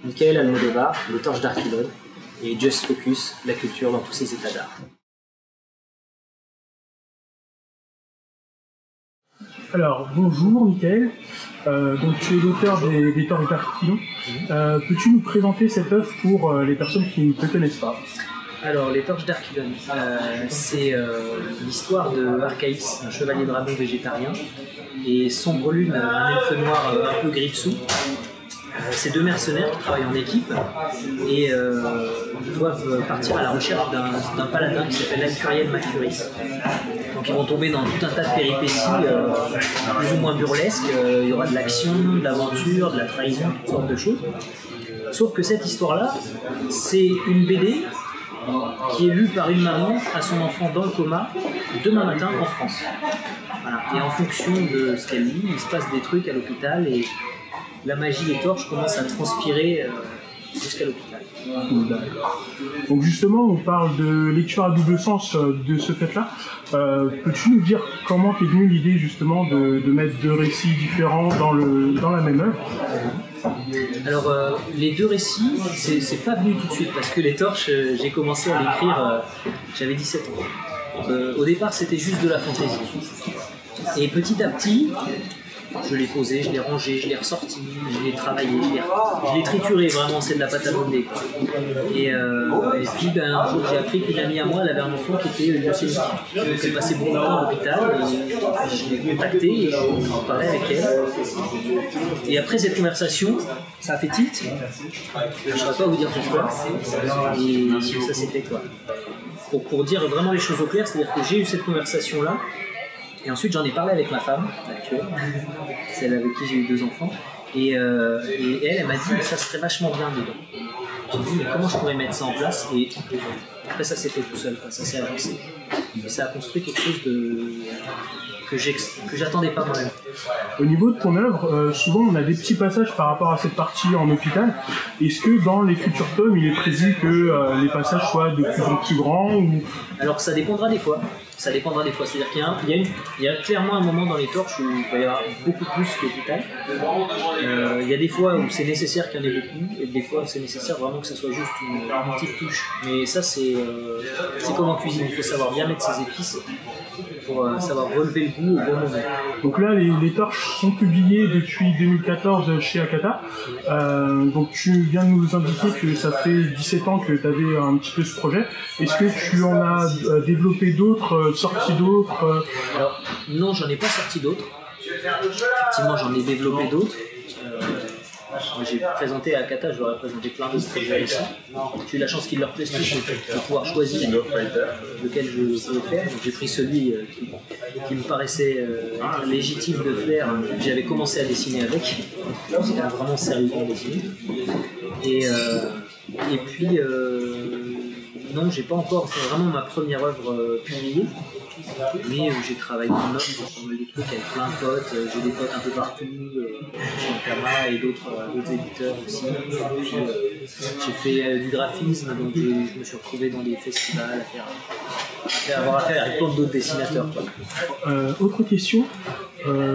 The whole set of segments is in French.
Michael Almodovar, Les Torches d'Archidon, et Just Focus, la culture dans tous ses états d'art. Alors, bonjour Michael, donc tu es l'auteur des Torches d'Archidon. Peux-tu nous présenter cette œuvre pour les personnes qui ne te connaissent pas? Alors, Les Torches d'Archidon, c'est l'histoire de Archaïs, un chevalier dragon végétarien, et Sombre Lune, un elfe noir un peu gris-dessous. Ces deux mercenaires qui travaillent en équipe et doivent partir à la recherche d'un paladin qui s'appelle Alcuriel Macuris. Donc ils vont tomber dans tout un tas de péripéties plus ou moins burlesques. Il y aura de l'action, de l'aventure, de la trahison, toutes sortes de choses. Sauf que cette histoire-là, c'est une BD qui est lue par une maman à son enfant dans le coma demain matin en France. Voilà. Et en fonction de ce qu'elle lit, il se passe des trucs à l'hôpital et la magie des torches commence à transpirer jusqu'à l'hôpital. Donc justement, on parle de lecture à double sens de ce fait-là. Peux-tu nous dire comment t'es venue l'idée justement de mettre deux récits différents dans la même œuvre? Alors les deux récits, c'est pas venu tout de suite parce que les torches, j'ai commencé à l'écrire, j'avais 17 ans. Au départ, c'était juste de la fantaisie. Et petit à petit, je l'ai posé, je l'ai rangé, je l'ai ressorti, je l'ai travaillé, je l'ai trituré, vraiment, c'est de la pâte à modeler. Et puis un jour j'ai appris qu'une amie à moi, elle avait un enfant qui était leucémique. Donc elle passait beaucoup de temps à l'hôpital, et je l'ai contactée et j'en parlais avec elle. Et après cette conversation, ça a fait tilt. Je ne saurais pas vous dire pourquoi. Et ça s'est fait quoi. Pour dire vraiment les choses au clair, c'est-à-dire que j'ai eu cette conversation-là. Et ensuite, j'en ai parlé avec ma femme actuelle, celle avec qui j'ai eu 2 enfants. Et elle m'a dit, mais ça serait vachement bien dedans. J'ai dit, mais comment je pourrais mettre ça en place? Et après, ça s'est fait tout seul, ça s'est avancé. Et ça a construit quelque chose que j'attendais pas moi-même. Au niveau de ton œuvre, souvent on a des petits passages par rapport à cette partie en hôpital. Est-ce que dans les futurs tomes, il est prévu que les passages soient de plus en plus grands ou... Alors ça dépendra des fois. Ça dépendra des fois. C'est-à-dire qu'il y a clairement un moment dans les torches où il va y avoir beaucoup plus d'hôpital. Il y a des fois où c'est nécessaire qu'il y en ait beaucoup, et des fois où c'est nécessaire vraiment que ça soit juste une petite touche. Mais ça, c'est comme en cuisine. Il faut savoir bien mettre ses épices pour savoir relever le goût au bon moment. Donc là, les torches sont publiées depuis 2014 chez Akata. Donc tu viens de nous indiquer que ça fait 17 ans que tu avais un petit peu ce projet. Est-ce que tu en as développé d'autres, sorti d'autres Alors non, j'en ai pas sorti d'autres. Effectivement, j'en ai développé d'autres. J'ai présenté à Akata, je leur ai présenté plein d'autres projets aussi. J'ai eu la chance qu'il leur plaise tous de pouvoir choisir lequel je peux faire. Donc, j'ai pris celui qui me paraissait être légitime de faire, que j'avais commencé à dessiner avec. C'était vraiment sérieusement dessiné. Et puis, non, j'ai pas encore, c'est vraiment ma première œuvre publiée. Mais j'ai travaillé en œuvre sur des trucs avec plein de potes, j'ai des potes un peu partout, chez Ankama et d'autres éditeurs aussi. J'ai fait du graphisme, donc je me suis retrouvé dans des festivals à avoir affaire avec plein d'autres dessinateurs. Autre question,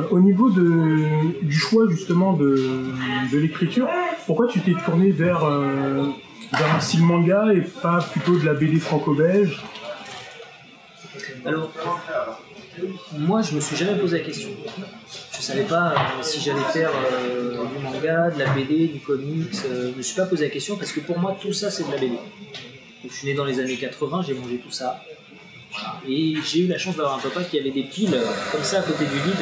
au niveau du choix justement de l'écriture, pourquoi tu t'es tourné vers un style manga et pas plutôt de la BD franco-belge? Alors, moi je me suis jamais posé la question. Je savais pas si j'allais faire du manga, de la BD, du comics. Je me suis pas posé la question parce que pour moi tout ça c'est de la BD. Donc, je suis né dans les années 80, j'ai mangé tout ça. Et j'ai eu la chance d'avoir un papa qui avait des piles comme ça à côté du lit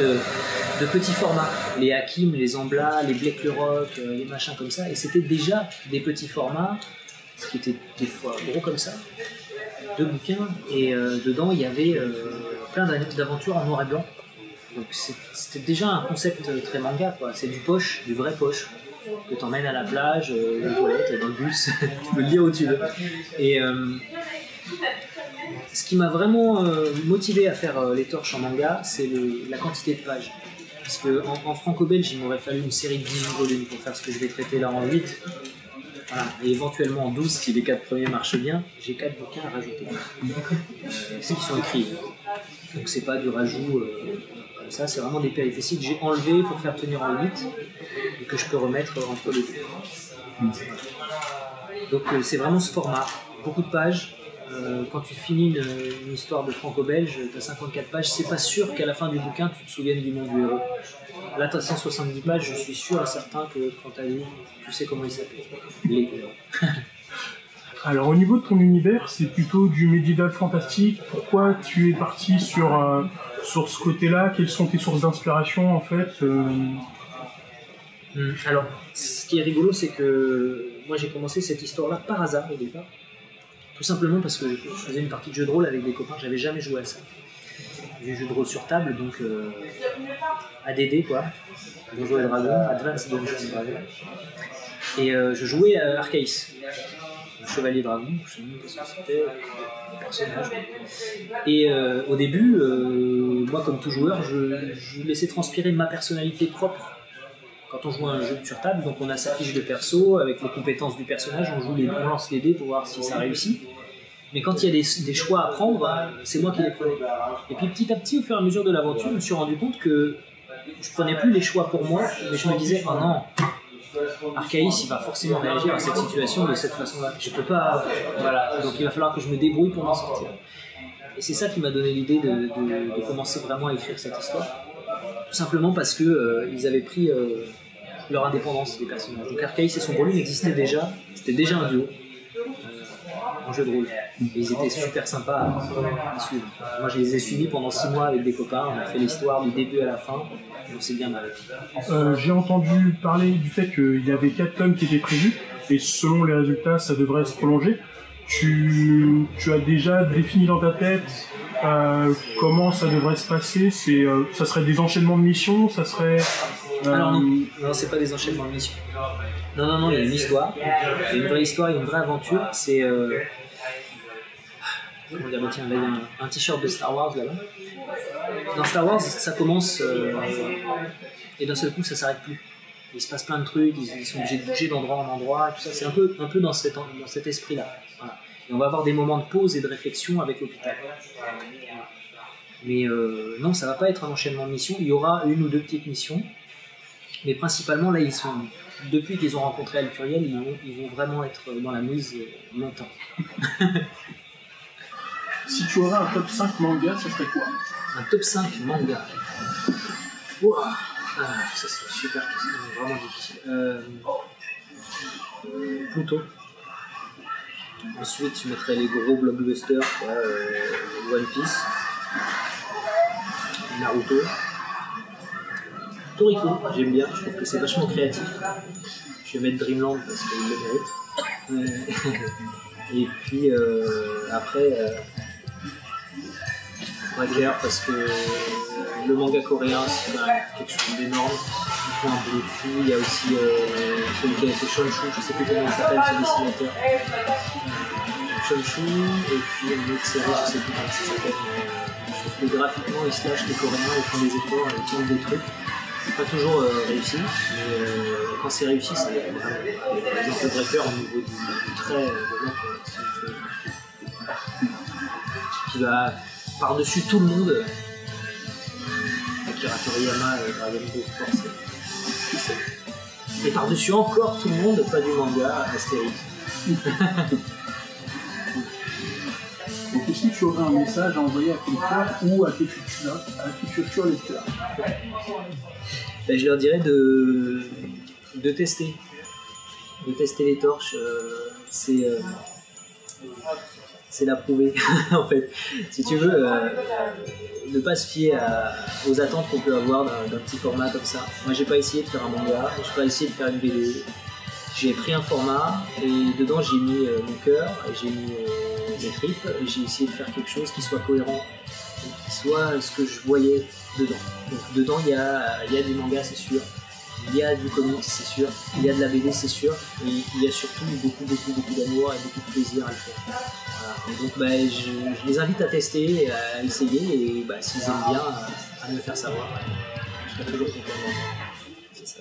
de petits formats. Les Hakim, les Ambla, les Blake le Rock, les machins comme ça. Et c'était déjà des petits formats qui étaient des fois gros comme ça. 2 bouquins et dedans il y avait plein d'aventures en noir et blanc. Donc c'était déjà un concept très manga, quoi. C'est du poche, du vrai poche que t'emmènes à la plage, aux toilettes, dans le bus, tu peux le lire où tu veux. Et ce qui m'a vraiment motivé à faire les torches en manga, c'est la quantité de pages. Parce qu'en franco-belge, il m'aurait fallu une série de 18 volumes pour faire ce que je vais traiter là en 8. Voilà. Et éventuellement en 12, si les 4 premiers marchent bien, j'ai 4 bouquins à rajouter. Ceux qui sont écrits. Donc c'est pas du rajout comme ça, c'est vraiment des péripéties que j'ai enlevées pour faire tenir en 8 et que je peux remettre entre les deux. Donc c'est vraiment ce format, beaucoup de pages. Quand tu finis une histoire de franco-belge, tu as 54 pages, c'est pas sûr qu'à la fin du bouquin tu te souviennes du nom du héros. Là tu as 170 pages, je suis sûr et certain que quand tu as lu, tu sais comment il s'appelle. Les héros. Alors au niveau de ton univers, c'est plutôt du médiéval fantastique. Pourquoi tu es parti sur ce côté-là? Quelles sont tes sources d'inspiration en fait? Alors, ce qui est rigolo, c'est que moi j'ai commencé cette histoire-là par hasard au départ. Tout simplement parce que je faisais une partie de jeu de rôle avec des copains, j'avais jamais joué à ça. Du jeu de rôle sur table, donc ADD quoi, Donjons et Dragons, Advanced Dungeons and Dragons. Et je jouais à Archaïs, le Chevalier Dragon, je sais même pas ce que c'était, le personnage. Et au début, moi comme tout joueur, je laissais transpirer ma personnalité propre. Quand on joue à un jeu sur table, donc on a sa fiche de perso avec les compétences du personnage, on lance les dés pour voir si ça réussit. Mais quand il y a des choix à prendre, c'est moi qui les prenais. Et puis petit à petit, au fur et à mesure de l'aventure, je me suis rendu compte que je prenais plus les choix pour moi, mais je me disais, oh non, Archaïs, il va forcément réagir à cette situation de cette façon-là. Je peux pas, voilà. Donc il va falloir que je me débrouille pour m'en sortir. Et c'est ça qui m'a donné l'idée de commencer vraiment à écrire cette histoire. Tout simplement parce que ils avaient pris leur indépendance, les personnages. Donc Archaïs et son volume existaient déjà, c'était déjà un duo en jeu de rôle. Et ils étaient super sympas à suivre. Moi je les ai suivis pendant 6 mois avec des copains, on a fait l'histoire du début à la fin, donc c'est bien marré. J'ai entendu parler du fait qu'il y avait 4 tomes qui étaient prévus, et selon les résultats ça devrait se prolonger. Tu as déjà défini dans ta tête comment ça devrait se passer? Ça serait des enchaînements de missions? Ça serait... Alors non, c'est pas des enchaînements de missions. Non, il y a une histoire. Il y a une vraie histoire, il y a une vraie aventure. C'est... Comment dire, tiens, là il y a un t-shirt de Star Wars là-bas. Dans Star Wars, ça commence et d'un seul coup ça s'arrête plus. Il se passe plein de trucs, ils sont obligés de bouger d'endroit en endroit, tout ça. C'est un peu dans cet esprit-là. Voilà. Et on va avoir des moments de pause et de réflexion avec l'hôpital. Mais non, ça va pas être un enchaînement de missions. Il y aura 1 ou 2 petites missions. Mais principalement, là, depuis qu'ils ont rencontré Alcuriel, ils vont vraiment être dans la mise longtemps. Si tu aurais un top 5 manga, ça serait quoi? Un top 5 manga. Wow. Ça c'est une super question, vraiment difficile. Pluto. Ensuite, je mettrais les gros blockbusters, One Piece, Naruto, Toriko, j'aime bien, je trouve que c'est vachement créatif. Je vais mettre Dreamland parce qu'il le mérite. Et puis après, Tracker parce que le manga coréen c'est quand même quelque chose d'énorme. Ils font un peu de fou. Il y a aussi celui qui a fait Shonshu, je sais plus comment il s'appelle ce dessinateur. Shonshu, et puis une autre série, je sais plus comment ça s'appelle. Je trouve que graphiquement ils se lâchent les Coréens, ils font des efforts, ils tournent des trucs. C'est pas toujours réussi, mais quand c'est réussi, c'est vraiment. Par exemple, le Breaker au niveau du trait de qui va par-dessus tout le monde. Akira Toriyama, Dragon Ball Force. Et par-dessus encore tout le monde, pas du manga, Astérix. Donc est-ce que tu aurais un message à envoyer à quelqu'un ou à tes futurs lecteurs? Ben, je leur dirais de tester. De tester les torches. C'est l'approuver en fait. Si tu veux, ne pas se fier aux attentes qu'on peut avoir d'un petit format comme ça. Moi j'ai pas essayé de faire un manga, j'ai pas essayé de faire une BD. J'ai pris un format et dedans j'ai mis mon cœur, j'ai mis mes tripes et j'ai essayé de faire quelque chose qui soit cohérent, qui soit ce que je voyais dedans. Donc dedans il y a du manga c'est sûr, il y a du comics c'est sûr, il y a de la BD c'est sûr, et il y a surtout beaucoup d'amour et beaucoup de plaisir à le faire. Voilà. Et donc je les invite à tester, à essayer et s'ils aiment bien, à me le faire savoir. Je serai toujours content. C'est ça.